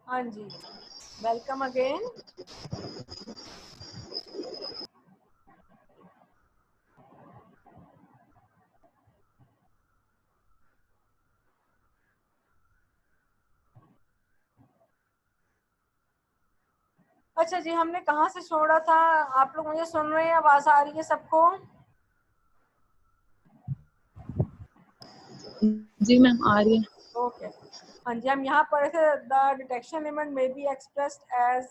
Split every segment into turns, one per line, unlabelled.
हाँ जी, welcome again. अच्छा जी, हमने कहाँ से छोड़ा था? आप लोग मुझे सुन रहे हैं? आवाज आ रही है सबको?
जी मैम आ रही है।
ओके। हाँ जी, हम यहाँ पढ़े थे द डिटेक्शन लिमिट में be expressed as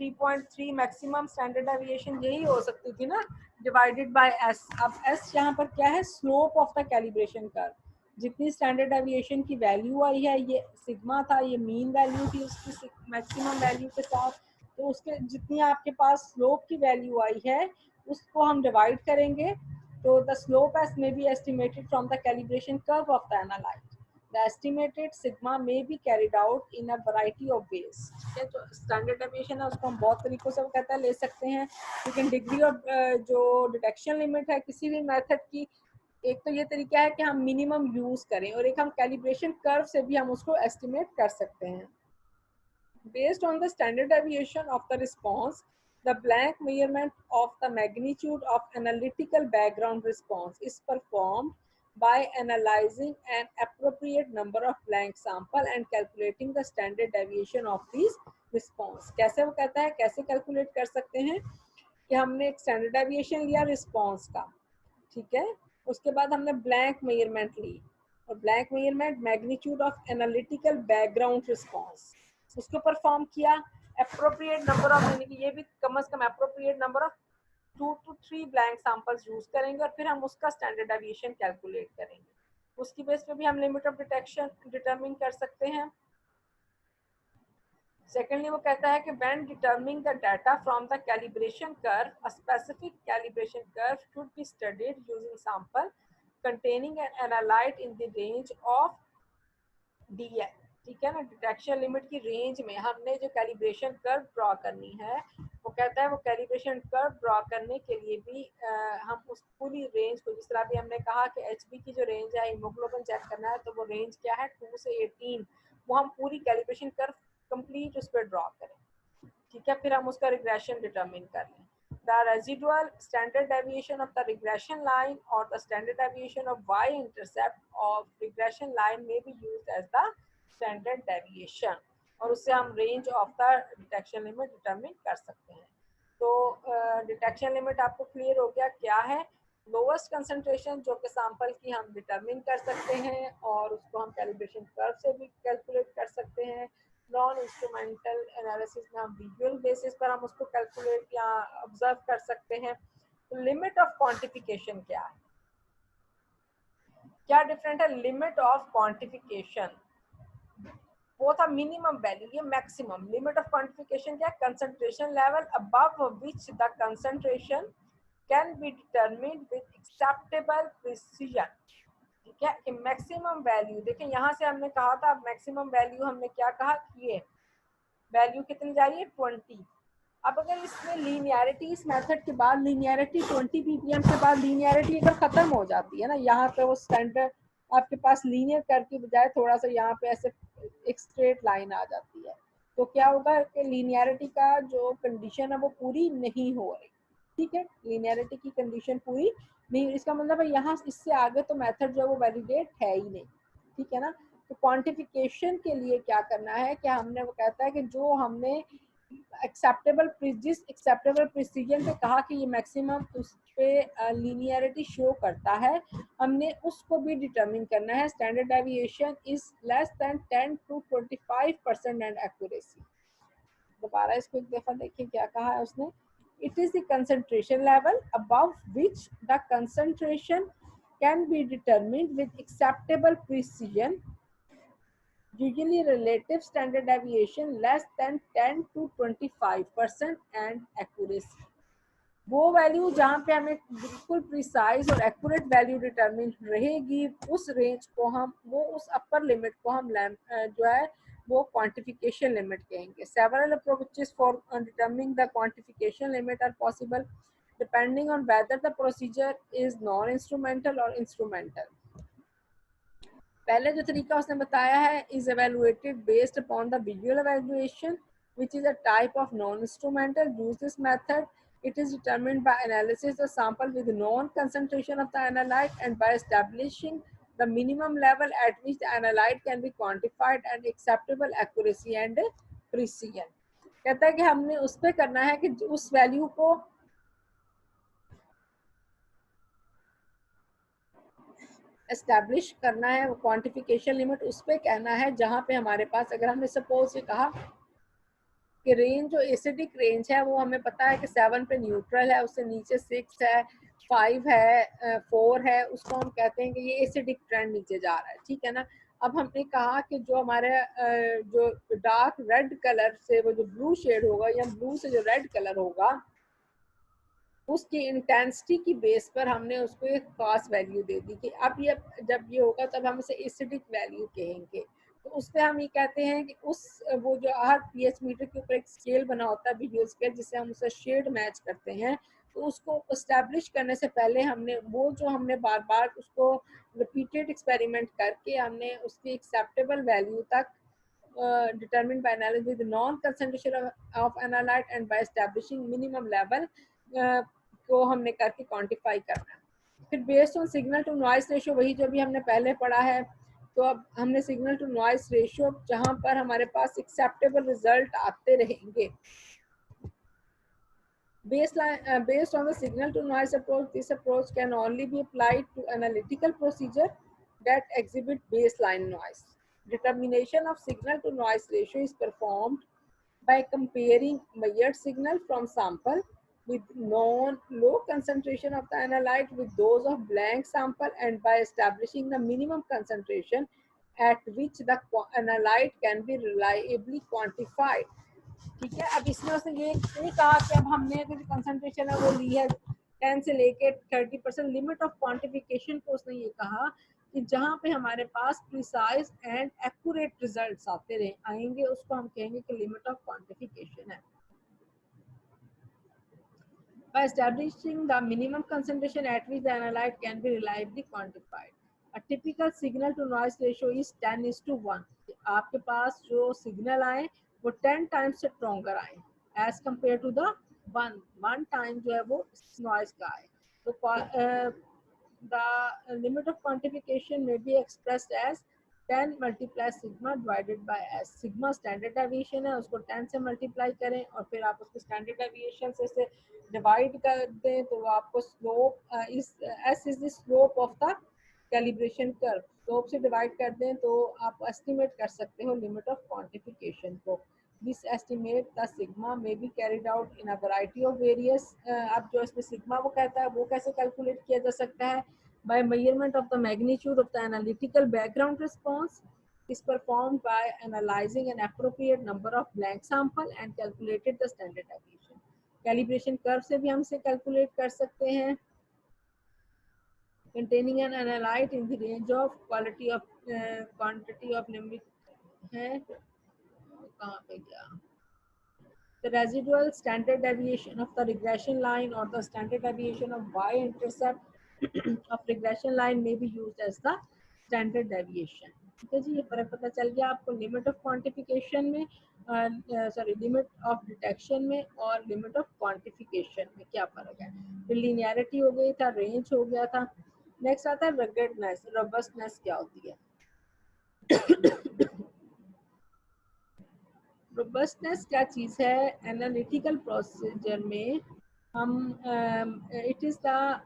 3.3 maximum standard deviation, यही हो सकती थी ना, डिवाइडेड बाय एस। अब एस यहाँ पर क्या है? Slope of the calibration curve. जितनी स्टैंडर्ड डेविएशन की वैल्यू आई है, ये सिग्मा था, ये मीन वैल्यू थी उसकी मैक्सिमम वैल्यू के साथ। तो उसके जितनी आपके पास स्लोप की वैल्यू आई है उसको हम डिवाइड करेंगे। तो the slope S may be estimated from the calibration curve of the analyte. The estimated sigma may be carried out in a variety of ways। ठीक है, जो स्टैंडर्ड डेविएशन है उसको हम बहुत तरीकों से कहता है ले सकते हैं। लेकिन डिग्री ऑफ जो डिटेक्शन लिमिट है किसी भी मेथड की, एक तो ये तरीका है कि हम मिनिमम यूज करें, और एक हम कैलिब्रेशन कर्व से भी हम उसको एस्टिमेट कर सकते हैं। Based on the standard deviation of the response, the blank measurement of the magnitude of analytical background response is performed by analyzing an appropriate number of blank sample and calculating the standard deviation of these response। कैसे वो कहता है, कैसे calculate कर सकते हैं कि हमने एक स्टैंडर्ड डेविएशन लिया रिस्पॉन्स का, ठीक है, उसके बाद हमने ब्लैंक मेजरमेंट ली, और blank measurement magnitude of analytical background response, उसको परफॉर्म किया। अप्रोप्रिएट नंबर ऑफ, यानी कि ये भी कम से कम appropriate number of 2 to 3 blank samples use करेंगे, और फिर हम उसका स्टैंडर्ड डेविएशन कैलकुलेट करेंगे। उसकी बेस पे भी हम लिमिट ऑफ डिटेक्शन डिटरमिन कर सकते हैं। Secondly, वो कहता है कि when determining the data from the calibration curve, a specific calibration curve should be studied using sample containing an analyte in the range of DL। ठीक है ना, डिटेक्शन लिमिट की रेंज में हमने जो कैलिब्रेशन कर्व ड्रॉ करनी है, वो कहता है वो कैलिब्रेशन कर्व ड्रॉ करने के लिए भी हम उस पूरी रेंज को, जिस तरह भी हमने कहा कि एचबी की जो रेंज है हीमोग्लोबिन चेक करना है, तो वो रेंज क्या है 2 से 18, वो हम पूरी कैलिब्रेशन कर्व कंप्लीट उस पर ड्रॉ करें। ठीक है, फिर हम उसका रिग्रेशन डिटरमिन कर लें। The residual standard deviation of the regression line or the standard deviation of y-intercept of regression line may be used as the standard deviation, और उससे हम range of the detection limit determine कर सकते हैं। तो detection limit आपको clear हो गया क्या है? लोवेस्ट कंसंट्रेशन जो कि सैंपल की हम डिटरमिन कर सकते हैं, और उसको हम कैलिब्रेशन कर्व से भी कैलकुलेट कर सकते हैं। नॉन इंस्ट्रूमेंटल एनालिसिस में हम विजुअल बेसिस पर हम उसको कैलकुलेट या ऑब्जर्व कर सकते हैं। तो लिमिट ऑफ क्वांटिफिकेशन क्या है, क्या डिफरेंट है? लिमिट ऑफ क्वांटिफिकेशन वो था मिनिमम वैल्यू, ये मैक्सिमम। लिमिट ऑफ क्वांटिफिकेशन क्या है? Concentration level above which the concentration can be determined with acceptable precision. ठीक है, कि मैक्सिमम वैल्यू, देखिए यहाँ से हमने कहा था, मैक्सिमम वैल्यू हमने क्या कहा कि ये वैल्यू कितनी जा रही है 20। अब अगर इसमें लीनियरिटी, इस मेथड के बाद लीनियरिटी 20 ppm के बाद लीनियरिटी अगर खत्म हो जाती है ना, यहाँ पे वो स्टैंडर्ड आपके पास लीनियर कर्व की बजाय थोड़ा सा यहाँ पे ऐसे एक स्ट्रेट लाइन आ जाती है, तो क्या होगा कि लीनियरिटी का जो कंडीशन है वो पूरी नहीं हो रही। ठीक है, लीनियरिटी की कंडीशन पूरी नहीं, इसका मतलब है यहाँ इससे आगे तो मेथड जो है वो वैलिडेट है ही नहीं। ठीक है ना, तो क्वांटिफिकेशन के लिए क्या करना है, क्या हमने, वो कहता है कि जो हमने एक्सेप्टेबल, जिस एक्सेप्टेबल प्रिसीजन पे कहा कि ये मैक्सिमम उस पे लीनियरिटी शो करता है, हमने उसको भी डिटरमिन करना है। Standard deviation is less than 10 to 25% and accuracy. दोबारा इसको एक दफा देखिए क्या कहा है उसने। It is the concentration level above which the concentration can be determined with acceptable precision, usually relative standard deviation less than 10 to 25% and accuracy। वो वैल्यू जहाँ पे हमें बिल्कुल प्रिसाइज और एक्यूरेट वैल्यू डिटरमिन रहेगी, उस रेंज को हम, वो उस अपर लिमिट को हम जो है वो क्वांटिफिकेशन लिमिट कहेंगे। Several approaches for determining the quantification limit are possible depending on whether the procedure is non instrumental और इंस्ट्रूमेंटल। पहले जो तरीका उसने बताया है is evaluated based upon the visual evaluation which is a type of non-instrumental. Use this method. It is determined by analysis of sample with known concentration of the analyte and by establishing the minimum level at which the analyte can be quantified and acceptable accuracy and precision. कहता है कि हमने उस पे करना है कि उस वैल्यू को एस्टैब्लिश करना है, क्वांटिफिकेशन लिमिट उस पे कहना है जहाँ पे हमारे पास, अगर हमने सपोज ये कहा कि रेंज जो एसिडिक रेंज है वो हमें पता है कि 7 पे न्यूट्रल है, उससे नीचे 6 है, 5 है, 4 है, उसको हम कहते हैं कि ये एसिडिक ट्रेंड नीचे जा रहा है, ठीक है ना। अब हमने कहा कि जो हमारे जो डार्क रेड कलर से वो जो ब्लू शेड होगा या ब्लू से जो रेड कलर होगा उसकी इंटेंसिटी की बेस पर हमने उसको एक खास वैल्यू दे दी कि अब ये जब ये होगा तब हम इसे एसिडिक वैल्यू कहेंगे। तो उस पर हम ये कहते हैं कि उस वो जो हर पीएच मीटर के ऊपर एक स्केल बना होता है, विजुअल स्केल, जिससे हम उसे शेड मैच करते हैं। तो उसको इस्टेब्लिश करने से पहले हमने वो जो हमने बार बार उसको रिपीटेड एक्सपेरिमेंट करके हमने उसकी एक्सेप्टेबल वैल्यू तक determined by analysis with non concentration of analyte and by establishing minimum level को हमने करके क्वांटिफाई करना है। फिर based on signal to noise ratio, वही जो भी हमने पहले पढ़ा है, तो अब हमने सिग्नल टू नॉइस रेशियो जहां पर हमारे पास एक्सेप्टेबल रिजल्ट आते रहेंगे। Based on the signal to noise approach, this approach can only be applied to analytical procedure that exhibit baseline noise. Determination of signal to noise ratio is performed by comparing measured signal from sample with known low concentration of the analyte with those of blank sample and by establishing the minimum concentration at which the analyte can be reliably quantified. ठीक है, अब इसमें उसने ये नहीं कहा कि अब हमने जो कंसंट्रेशन है वो ली है 10 से लेके 30%, लिमिट ऑफ क्वांटिफिकेशन को उसने ये कहा कि जहाँ पे हमारे पास प्रिसाइज एंड एक्यूरेट रिजल्ट्स आते रहे आएंगे उसको हम कहेंगे कि लिमिट ऑफ क्वांटिफिकेशन है। By establishing the minimum concentration at which the analyte can be reliably quantified. A typical signal to noise ratio is 10:1. आपके पास जो सिग्नल आए वो 10 टाइम्स से स्ट्रॉन्गर आए as compare to the one time जो है वो नॉइज का आए। तो the limit of quantification may be expressed as 10 multiply sigma divided by s. Sigma standard deviation है, उसको 10 से मल्टीप्लाई करें और फिर आप उसको स्टैंडर्ड डेविएशन से डिवाइड कर दें तो आपको स्लोप इस s is the slope of the calibration curve, slope से डिवाइड कर दें तो आप एस्टिमेट कर सकते हो लिमिट ऑफ क्वांटिफिकेशन को। This estimate the sigma may be carried out in a variety of various. अब जो इसमें सिग्मा वो कहता है वो कैसे कैलकुलेट किया जा सकता है? by measurement of the magnitude of the analytical background response is performed by analyzing an appropriate number of blank sample and calculated the standard deviation. Calibration curve से भी हम इसे calculate कर सकते हैं। Containing an analyte in the range of quality of quantity of limit है, कहाँ पे गया? The residual standard deviation of the regression line or the standard deviation of y-intercept of regression line may be used as the standard deviation. ठीक है जी, ये फर्क पता चल गया आपको लिमिट ऑफ क्वांटिफिकेशन में, सॉरी लिमिट ऑफ डिटेक्शन में और लिमिट ऑफ क्वांटिफिकेशन में क्या फर्क है। फिर लीनियरिटी हो गई था, रेंज हो गया था। नेक्स्ट आता है रगडनेस। रोबस्टनेस क्या होती है? रोबस्टनेस क्या चीज है? एनालिटिकल प्रोसीजर में हम it is the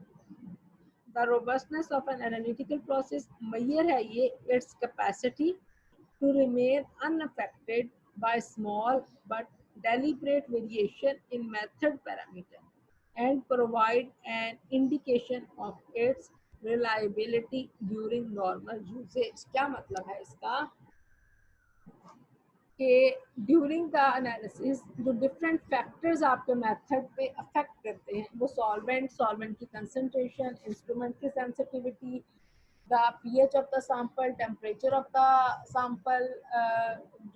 robustness of an analytical process measure है ये its capacity to remain unaffected by small but deliberate variation in method parameter and provide an indication of its reliability during normal usage. क्या मतलब है इसका? कि during the analysis जो different factors आपके method पे अफेक्ट करते हैं, वो सॉल्वेंट की कंसंट्रेशन, इंस्ट्रूमेंट की sensitivity, the pH of the sample, temperature of the sample,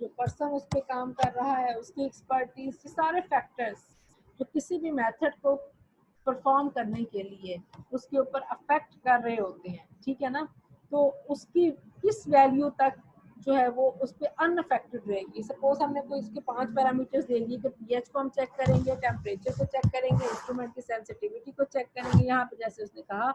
जो पर्सन उस पर काम कर रहा है उसकी एक्सपर्टीज, ये सारे फैक्टर्स जो किसी भी मेथड को परफॉर्म करने के लिए उसके ऊपर अफेक्ट कर रहे होते हैं, ठीक है ना। तो उसकी किस वैल्यू तक जो है वो उस पर अनअफेक्टेड रहेगी। सपोज हमने कोई इसके 5 पैरामीटर्स दे दिए कि पीएच को हम चेक करेंगे, टेम्परेचर को चेक करेंगे, इंस्ट्रूमेंट की सेंसिटिविटी को चेक करेंगे। यहाँ पे जैसे उसने कहा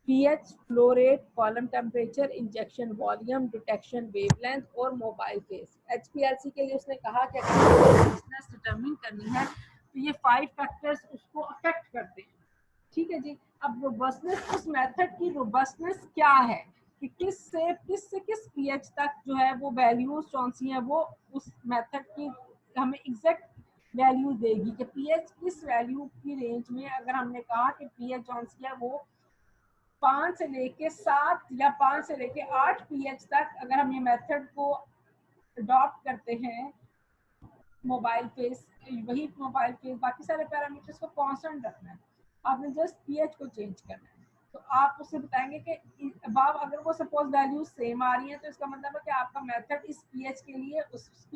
pH, flow rate, column temperature, injection volume, detection wavelength और मोबाइल फेस। एचपीएलसी के लिए उसने कहा कि अगर डिटरमिन करनी है तो ये 5 फैक्टर्स उसको अफेक्ट करते हैं। ठीक है जी। अब रोबस्टनेस, उस मेथड की रोबस्टनेस क्या है कि किस पीएच तक जो है वो वैल्यूज कौन सी है वो उस मेथड की हमें एग्जैक्ट वैल्यू देगी कि पीएच किस वैल्यू की रेंज में। अगर हमने कहा कि पीएच कौन सी है वो 5 से लेके 7 या 5 से लेके 8 पीएच तक अगर हम ये मेथड को अडॉप्ट करते हैं, मोबाइल फेस, वही मोबाइल फेस, बाकी सारे पैरामीटर्स को कांस्टेंट रखना है, आपने जस्ट पीएच को चेंज करना है। तो आप उससे बताएंगे कि अबाव अगर वो सपोज वैल्यू सेम आ रही है तो इसका मतलब है कि आपका मेथड इस पीएच के लिए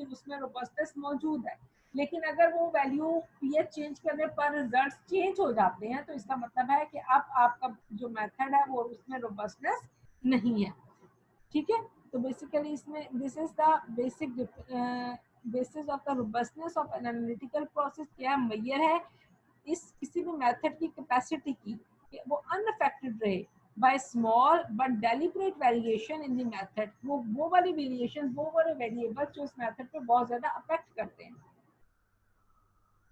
उसमें रोबस्टनेस मौजूद है। लेकिन अगर वो वैल्यू पीएच चेंज करने पर रिजल्ट्स चेंज हो जाते हैं तो इसका मतलब है कि अब आपका जो मेथड है वो उसमें रोबस्टनेस नहीं है। ठीक है। तो बेसिकली इसमें this is the basic basis of the robustness of an analytical process. क्या मैयर है इस किसी भी मेथड की कैपेसिटी की कि वो अनअफेक्टेड रहे bye small but deliberate variation in the method. वो वाली वेरिएशन, वो वाले वेरिएबल जो इस मेथड पे बहुत ज्यादा अफेक्ट करते हैं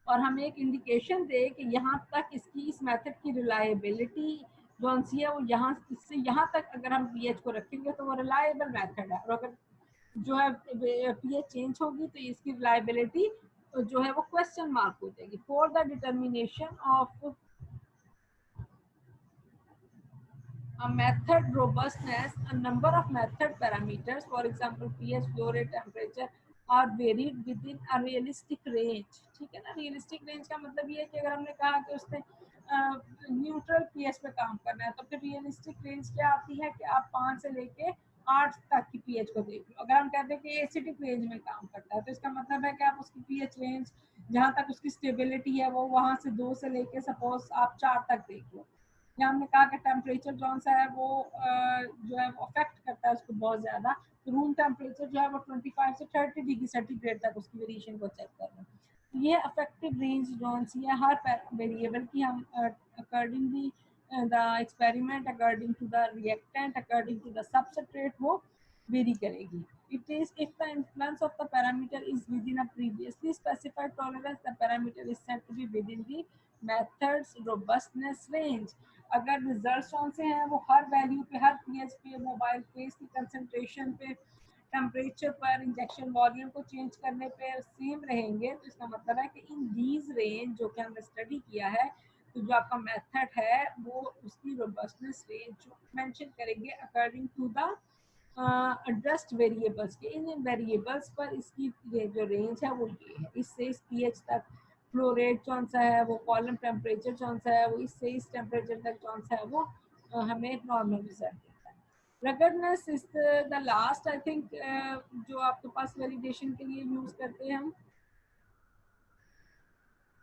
और हमें एक इंडिकेशन दे कि यहाँ तक इसकी इस मेथड की रिलायबिलिटी जो सी है वो यहाँ इससे यहाँ तक अगर हम पीएच को रखेंगे तो वो रिलायबल मेथड है। और अगर जो है पीएच चेंज होगी तो इसकी रिलायबिलिटी जो है वो क्वेश्चन मार्क हो जाएगी। For the determination of a method robustness, a number of method parameters, for example pH, flow rate, temperature, are varied within a realistic range। ठीक है ना। रियलिस्टिक रेंज का मतलब ये है कि अगर हमने कहा कि उसने न्यूट्रल पीएच पे काम करना है तो फिर रियलिस्टिक रेंज क्या आती है कि आप 5 से लेके 8 तक की पीएच को देख लो। अगर हम कहते हैं कि एसिडिक रेंज में काम करता है तो इसका मतलब है कि आप उसकी पीएच रेंज जहाँ तक उसकी स्टेबिलिटी है वो वहाँ से 2 से लेके सपोज आप 4 तक देख लो। या हमने कहा कि टेम्परेचर जो सा है वो जो है वो अफेक्ट करता है उसको बहुत ज़्यादा। तो रूम टेम्परेचर जो है वो 25 से 30 डिग्री सेंटीग्रेड तक उसकी वेरिएशन को चेक कर रहे हैं। तो ये अफेक्टिव रेंज जो सी है हर वेरिएबल की हम accordingly the experiment, according to the reactant, according to the substrate वो वेरी करेगी। It is if the influence of the parameter is within a previously specified tolerance, the parameter is said to be within the method's robustness range। अगर result कौन से हैं वो हर value पे, हर pH पे, mobile face की concentration पे, temperature पर, इंजेक्शन वॉल्यूम को चेंज करने पे सेम रहेंगे तो इसका मतलब है कि इन दीज रेंज जो कि हमने स्टडी किया है तो जो आपका मेथड है वो उसकी रोबस्टनेस रेंज मेंशन करेंगे according to the adjust variables के। इन वेरिएबल्स पर इसकी जो रेंज है वो ये है, इससे इस पीएच तक फ्लो रेट कौन सा है, वो कॉलम टेम्परेचर कौन सा है, वो इससे इस टेम्परेचर तक कौन सा है, वो हमें नॉर्मल रिजल्ट देता है। Ruggedness is the last I think जो आपके पास वैलिडेशन के लिए यूज करते हैं हम।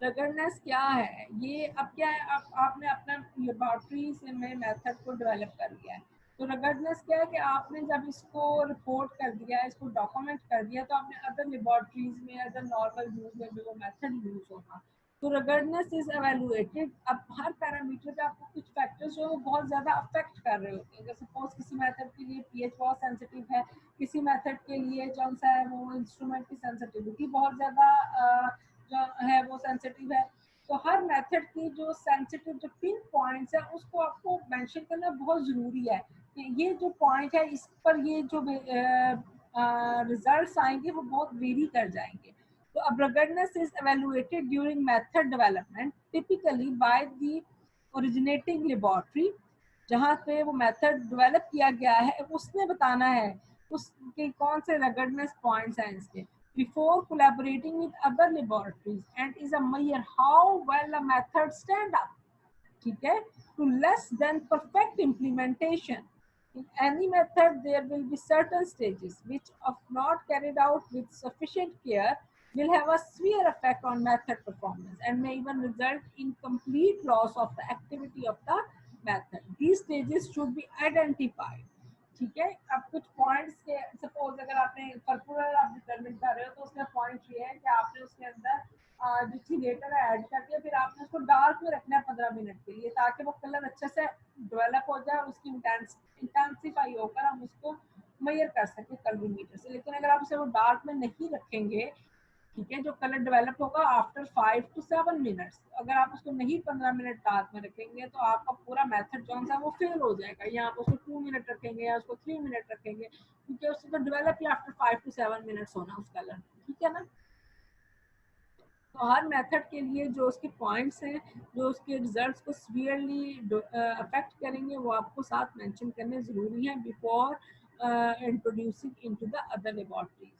रगडनेस क्या है ये, अब क्या है, आपने अपना लेबोरेटरी से में मेथड को डेवलप कर लिया है। तो रगडनेस क्या है कि आपने जब इसको रिपोर्ट कर दिया, इसको डॉक्यूमेंट कर दिया तो आपने अदर लेबोरेटरीज में, अदर नॉर्मल यूज में भी वो मेथड यूज होगा। तो रगडनेस इज एवेलुएटेड। अब हर पैरामीटर पे आपको कुछ फैक्टर्स जो है वो बहुत ज़्यादा अफेक्ट कर रहे होते हैं। जैसे सपोज किसी मेथड के लिए पीएच बहुत सेंसिटिव है, किसी मेथड के लिए कौन सा है वो इंस्ट्रूमेंट की सेंसिटिविटी बहुत ज़्यादा जो है वो सेंसिटिव है। तो हर मेथड की जो सेंसिटिव जो पिन पॉइंट्स है उसको आपको मेंशन करना बहुत ज़रूरी है कि ये जो पॉइंट है इस पर ये जो रिजल्ट्स आएंगे वो बहुत वेरी कर जाएंगे। तो अब ruggedness is evaluated during method development typically by the originating laboratory. जहाँ पे वो मेथड डेवलप किया गया है उसने बताना है उसके कौन से रगडनेस पॉइंट्स हैं इसके, before collaborating with other laboratories, and is a measure how well a method stand up, ठीक है, to less than perfect implementation। In any method there will be certain stages which if not carried out with sufficient care will have a severe effect on method performance and may even result in complete loss of the activity of the method। These stages should be identified। ठीक है। अब कुछ points के, suppose अगर आपने पर्पुलर आप determine कर रहे हो तो उसका पॉइंट ये है कि आपने उसके अंदर जो थिलेटर ऐड करके फिर आपने उसको डार्क में रखना है 15 मिनट के लिए, ताकि वो कलर अच्छे से डेवलप हो जाए, उसकी इंटेंसिफाई होकर हम उसको मेजर कर सके कलरीमीटर से। लेकिन अगर आप उसे वो डार्क में नहीं रखेंगे, ठीक है, जो कलर डेवलप होगा आफ्टर 5 to 7 मिनट्स, अगर आप उसको नहीं 15 मिनट डार्क में रखेंगे तो आपका पूरा मेथड जो है वो फेल हो जाएगा। या आप उसको 2 मिनट रखेंगे या उसको 3 मिनट रखेंगे, क्योंकि उससे तो develop he after 5 to 7 minutes होना उस कलर, ठीक है ना। तो हर मेथड के लिए जो उसके पॉइंट्स हैं, जो उसके रिजल्ट्स को सीवियरली अफेक्ट करेंगे, वो आपको साथ मेंशन करने ज़रूरी है before introducing into the other laboratories.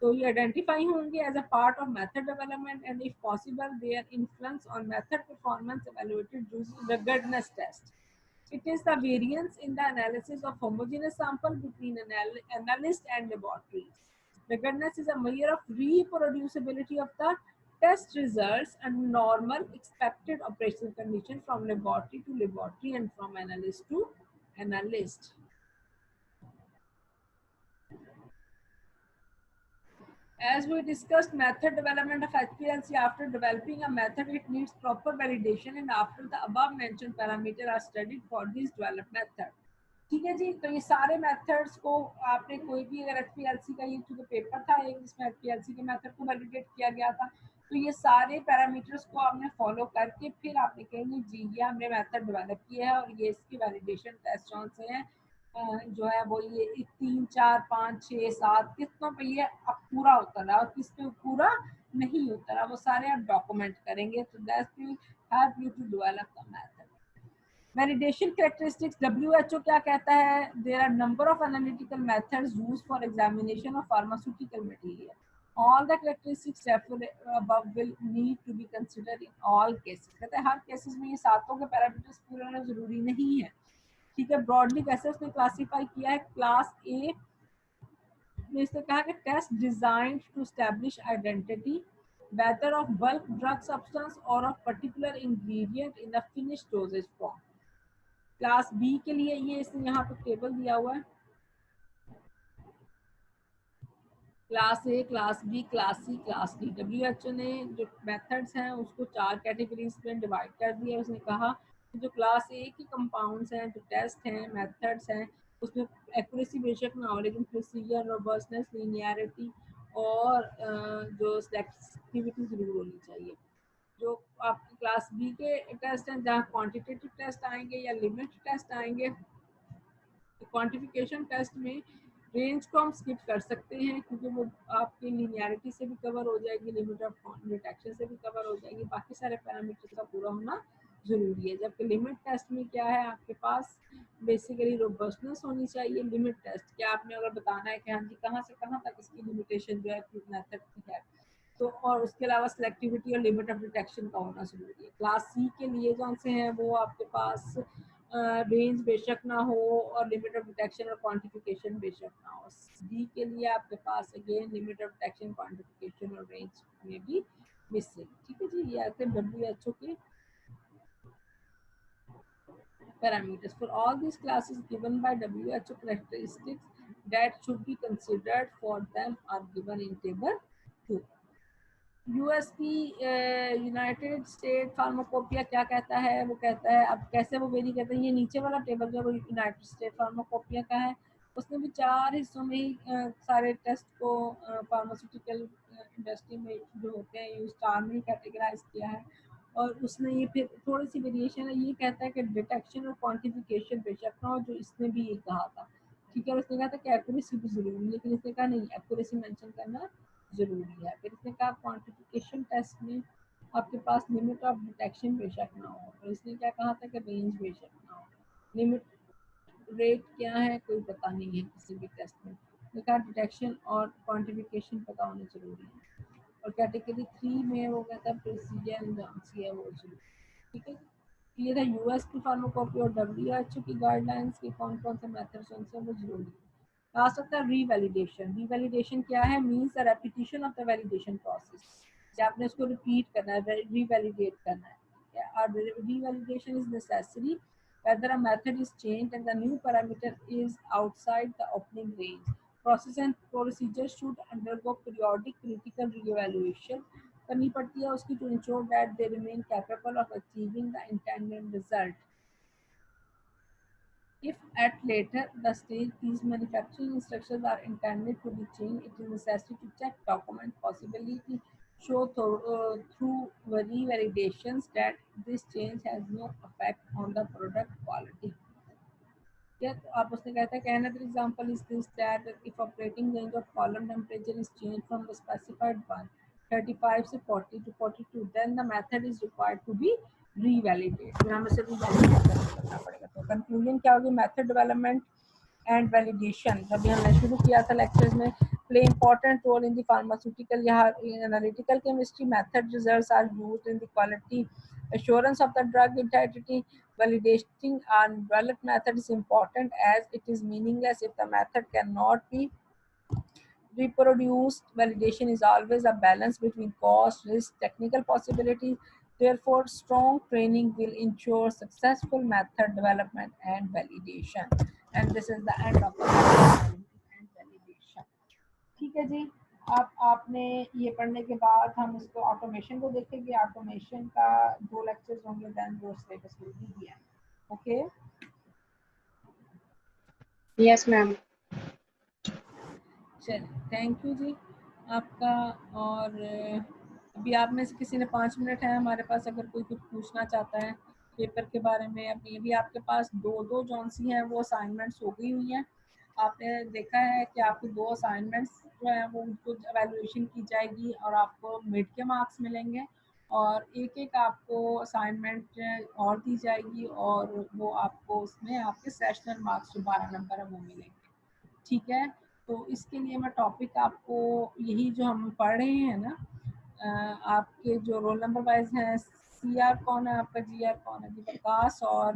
तो ये आइडेंटिफाई होंगे as a part of method development and if possible their influence on method performance evaluated using ruggedness test. It is the variance in the analysis of homogeneous sample between analyst and laboratories. Regardless is a measure of reproducibility of the test results and normal expected operational condition from laboratory to laboratory and from analyst to analyst. As we discussed, method development of HPLC, after developing a method, it needs proper validation, and after the above mentioned parameters are studied for this developed method. ठीक है जी। तो ये सारे methods को आपने कोई भी अगर एचपीएलसी का, ये चूंकि पेपर था एक जिसमें एचपीएलसी के मेथड को वैलिडेट किया गया था, तो ये सारे पैरामीटर्स को आपने फॉलो करके फिर आपने कहेंगे जी ये हमने मेथड डेवलप किया है और ये इसकी वैलिडेशन टेस्ट कौन से हैं, जो है वो ये 3 4 5 6 7 कितनों पे ये अब पूरा उतर रहा है और किस पे पूरा नहीं उतर रहा, वो सारे आप डॉक्यूमेंट करेंगे। तो that will help you to develop the method. Validation characteristics, WHO क्या कहता है? There are number of analytical methods used for examination of pharmaceutical material. All the characteristics referred above will need to be considered in all cases. कहते हैं हर cases में ये सातों के parameters पूरे होना जरूरी नहीं है, ठीक है। ब्रॉडली कैसे उसने क्लासीफाई किया है? क्लास ए में इसने कहा कि test designed to establish identity whether of bulk drug substance or of particular ingredient in the finished dosage form. Class B के लिए ये इसने यहाँ पे टेबल दिया हुआ है, class A, class B, class C, class D. WHO ने जो मेथड्स हैं उसको 4 कैटेगरीज में डिवाइड कर दिया। उसने कहा कि जो क्लास ए के कंपाउंड्स हैं, जो टेस्ट हैं, मेथड्स हैं, उसमें एक्यूरेसी बेशक ना हो, लेकिन प्रिसीजन, रोबस्टनेस, लीनियरिटी और जो सेलेक्टिविटी जरूर होनी चाहिए। जो आपकी क्लास बी के टेस्ट हैं जहाँ क्वांटिटेटिव टेस्ट आएंगे या लिमिट टेस्ट आएंगे, तो क्वांटिफिकेशन टेस्ट में रेंज को हम स्किप कर सकते हैं क्योंकि वो आपकी लीनियरिटी से भी कवर हो जाएगी, लिमिट ऑफ डिटेक्शन से भी कवर हो जाएगी, बाकी सारे पैरामीटर्स का पूरा होना जरूरी है। जबकि लिमिट टेस्ट में क्या है, आपके पास बेसिकली रोबस्टनेस होनी चाहिए। लिमिट टेस्ट क्या आपने अगर बताना है कि हाँ जी कहाँ से कहाँ तक इसकी लिमिटेशन जो है मेथड की है, तो और उसके अलावा सिलेक्टिविटी और लिमिट ऑफ डिटेक्शन का होना जरूरी है। क्लास सी के लिए कौन से हैं, वो आपके पास रेंज बेशक ना हो और लिमिट ऑफ डिटेक्शन और क्वांटिफिकेशन बेशक ना हो। डी के लिए आपके पास again limit of detection, quantification और रेंज में भी मिसिंग, ठीक है जी। ये आते हैं डब्ल्यूएचओ के parameters. For all these classes given by WHO, characteristics that should be considered for them are given in table 2. USP United state pharmacopoeia क्या कहता है? वो कहता है, अब कैसे वो वेरी करते हैं, ये नीचे वाला टेबल जो यूनाइटेड स्टेट फार्माकोपिया का है, उसने भी 4 हिस्सों में ही सारे टेस्ट को फार्मास्यूटिकल इंडस्ट्री में जो होते हैं यूज स्टार में कैटेगराइज किया है। और उसने ये फिर थोड़ी सी वेरिएशन है, ये कहता है कि डिटेक्शन और क्वांटिफिकेशन बेशक ना हो, जो इसने भी ये कहा था, ठीक है। और उसने कहा था कि एक्यूरेसी भी जरूरी, लेकिन इसने कहा नहीं एक्यूरेसी मेंशन करना जरूरी है। फिर इसने कहा क्वांटिफिकेशन टेस्ट में आपके पास लिमिट ऑफ डिटेक्शन बेशक ना हो, और इसने क्या कहा था कि रेंज बेशक ना हो। लिमिट रेट क्या है कोई पता नहीं है किसी भी टेस्ट में, देखा डिटेक्शन और क्वांटिफिकेशन पता होना जरूरी है। और कैटेगरी 3 में वो कहता है प्रिसीजन सी है वो जरूरी, ठीक है। ये था यूएस की फार्माकोपी और डब्ल्यूएचओ की गाइडलाइंस के कौन कौन से मेथड्स उनसे वो जरूरी है। लास्ट होता है रीवैलिडेशन। रीवैलिडेशन क्या है? Means the repetition of the validation process, कि आपने उसको रिपीट करना है, रीवैलिडेट करना है, ठीक है। और revalidation is necessary whether a method is changed and the new parameter is outside the opening range. Process and procedure should undergo periodic critical reevaluation करनी पड़ती है उसकी to ensure that they remain capable of achieving the intended result. If at later the stage these manufacturing instructions are intended to be changed, it is necessary to check document possibility, show through validations that this change has no effect on the product quality. Yeah, आप उसने कहता है another example is this that if operating range of column temperature is changed from the specified one 35 से 40 to 42 then the method is required to be revalidate. फिर हमें से revalidate करना पड़ेगा. तो conclusion क्या होगी? Method development and validation जब हमने शुरू किया था lectures में play important role in the pharmaceutical या analytical chemistry. Method results are used in the quality assurance of the drug integrity. Validating a developed method is important as it is meaningless if the method cannot be reproduced. Validation is always a balance between cost, risk, technical possibilities. Therefore, strong training will ensure successful method development and validation. And this is the end of the method and validation. ठीक है जी. अब आपने ये पढ़ने के बाद हम इसको ऑटोमेशन को देखेंगे. ऑटोमेशन का 2 लेक्चर्स होंगे. देन वो सिलेबस विल बी दिया. ओके.
Yes ma'am.
चलिए, थैंक यू जी आपका. और अभी आप में से किसी ने 5 मिनट है हमारे पास, अगर कोई कुछ पूछना चाहता है पेपर के बारे में. अभी भी आपके पास दो जौन सी हैं वो असाइनमेंट्स हो गई हुई हैं. आपने देखा है कि आपको 2 असाइनमेंट्स जो हैं वो उनको एवेल्युएशन की जाएगी और आपको मिड के मार्क्स मिलेंगे और एक आपको असाइनमेंट और दी जाएगी और वो आपको उसमें आपके सेशनल मार्क्स जो 12 नंबर है वो मिलेंगे. ठीक है. तो इसके लिए मैं टॉपिक आपको यही जो हम पढ़ रहे हैं ना, आपके जो रोल नंबर वाइज हैं. CR कौन है आपका? GR कौन है? विकास और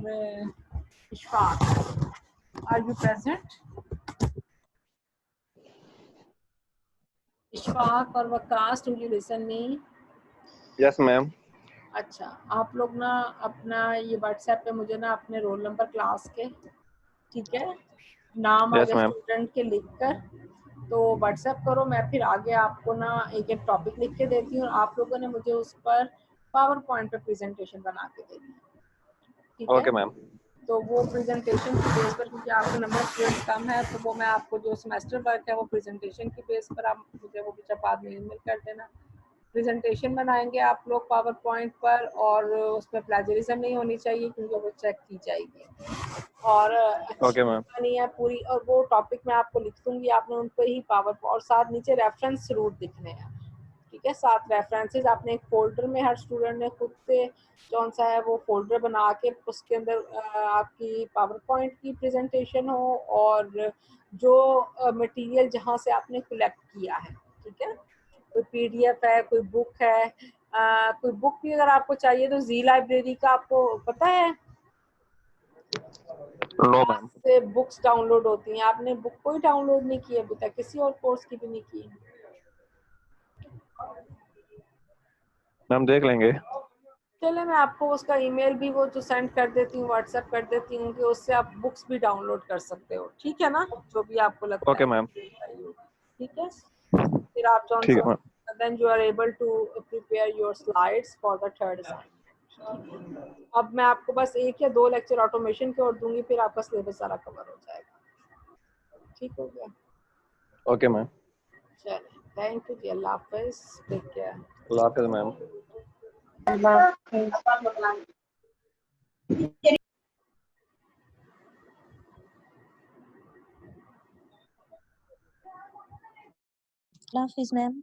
Ishfaq. Are you present? Ishfaq और Waqas, do you listen me?
Yes ma'am.
अच्छा, आप लोग ना अपना ये व्हाट्सएप पे मुझे ना अपने रोल नंबर क्लास के, ठीक है, नाम
Yes,
आगे
ma'am.
स्टूडेंट के लिखकर तो व्हाट्सएप करो. मैं फिर आगे आपको ना एक टॉपिक लिख के देती हूँ. आप लोगों ने मुझे उस पर पावर पॉइंट पे प्रेजेंटेशन बना के देनी. ठीक है.
Okay ma'am.
तो वो प्रेजेंटेशन की बेस पर, क्योंकि आपका नंबर स्टूडेंट कम है, तो वो मैं आपको जो सेमेस्टर वर्क है वो प्रेजेंटेशन की बेस पर आप मुझे वो भी बाद में ईमेल कर देना. प्रेजेंटेशन बनाएंगे आप लोग पावर पॉइंट पर और उसमें प्लेजरिज्म नहीं होनी चाहिए क्योंकि वो चेक की जाएगी. और
ओके मैम.
नहीं है पूरी, और वो टॉपिक मैं आपको लिख दूंगी, आपने उन पर ही पावर और साथ नीचे रेफरेंस जरूर दिखने हैं. ठीक है. 7 रेफरेंसेस आपने एक फोल्डर में, हर स्टूडेंट ने खुद से कौन सा है वो फोल्डर बना के उसके अंदर आपकी पावर पॉइंट की प्रेजेंटेशन हो और जो मटेरियल जहाँ से आपने कलेक्ट किया है. ठीक है. कोई PDF है, कोई बुक है, कोई बुक भी अगर आपको चाहिए तो जी लाइब्रेरी का आपको पता है
नो मैम.
से बुक्स डाउनलोड होती हैं. आपने बुक कोई डाउनलोड नहीं की अभी तक, किसी और कोर्स की भी नहीं की?
मैम देख लेंगे.
चले, मैं आपको उसका ईमेल भी वो जो सेंड कर देती हूँ, व्हाट्सएप कर देती हूँ कि उससे आप बुक्स भी डाउनलोड कर सकते हो. ठीक है ना, जो भी आपको लगता
ओके
है.
मैम.
ठीक है. फिर आप
ठीक है ma'am.
then you are able to prepare your slides for the third assignment. अब मैं आपको बस 1 या 2 लेक्चर ऑटोमेशन के और दूंगी, फिर आपका सिलेबस सारा कवर हो जाएगा. ठीक हो गया?
Okay ma'am.
चलिए, थैंक यू जी. अल्लाह हाफिज. Take care.
अल्लाह हाफिज़ मैम.
अल्लाह हाफिज़ मैम.